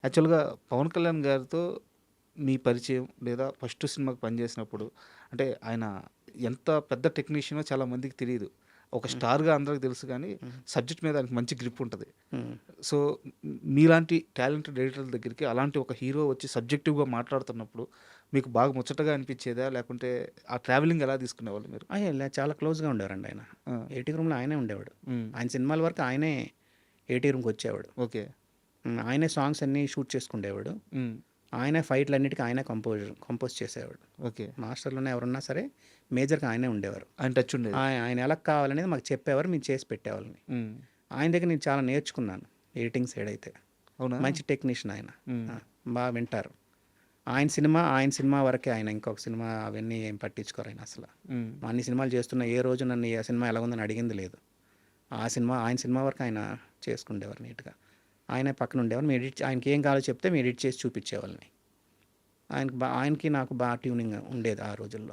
యాక్చువల్‌గా 'పవన్ కళ్యాణ్' గారితో మీ పరిచయం లేదా ఫస్ట్ సినిమాకి పనిచేసినప్పుడు అంటే ఆయన ఎంత పెద్ద టెక్నీషియనో చాలా మందికి తెలీదు. ఒక హ్మ్. స్టార్‌గా అందరికి తెలుసు గానీ, హ్మ్. సబ్జెక్ట్ మీద ఆయనకి మంచి గ్రిప్ ఉంటది. హ్మ్. సో, మీలాంటి టాలెంటెడ్ ఎడిటర్ల దగ్గరికి అలాంటి ఒక హీరో వచ్చి సబ్జెక్టివ్‌గా మాట్లాడుతున్నప్పుడు మీకు బాగా ముచ్చటగా అనిపిచ్చేదా? లేకుంటే ఆ ట్రావెలింగ్ ఎలా తీసుకునేవాళ్ళు మీరు? చాలా క్లోజ్‌గా ఉండేవారండి ఆయన. ఆ! ఏటీ రూమ్‌లో ఆయనే ఉండేవాడు. హ్మ్. ఆయన సినిమాల వరకు ఆయనే ఏటీ రూమ్‌కొచ్చేవాడు. ఓకే. ఆయనే సాంగ్స్ అన్నీ షూట్ చేసుకుండేవాడు. హ్మ్. ఆయనే ఫైట్‌లన్నిటికి ఆయనే కంపోజ్ చేసేవాడు. ఓకే. మాస్టర్‌లోనే ఎవరున్నా సరే మేజర్‌గా ఆయనే ఉండేవారు. ఆయన టచ్ ఉండేది. ఆయన ఎలా కావాలనేది మాకు చెప్పేవారు. మేము చేసి పెట్టేవాళ్ళని. హ్మ్. ఆయన దగ్గర నేను చాలా నేర్చుకున్నాను. ఎడిటింగ్ సైడ్ అయితే. అవునా? మంచి టెక్నీషియన్ ఆయన. హ్మ్. ఆ! వింటారు. ఆయన సినిమా వరకే ఆయన ఇంకొక సినిమా అవన్నీ ఏం పట్టించుకోరు ఆయన అసల. హ్మ్. అన్ని సినిమాలు చేస్తున్న ఏ రోజు నన్ను ఆ సినిమా ఎలాగుందని అడిగింది లేదు. ఆయన సినిమా వరకు ఆయన చేసుకుండేవారు నీట్‌గా. ఆయనే పక్కన ఉండేవారు. ఆయనకి ఏం కావాలో చెప్తే మేము ఎడిట్ చేసి చూపించేవాళ్ళని. ఆయనకి నాకు ట్యూనింగ్ ఉండేది ఆ రోజుల్లో.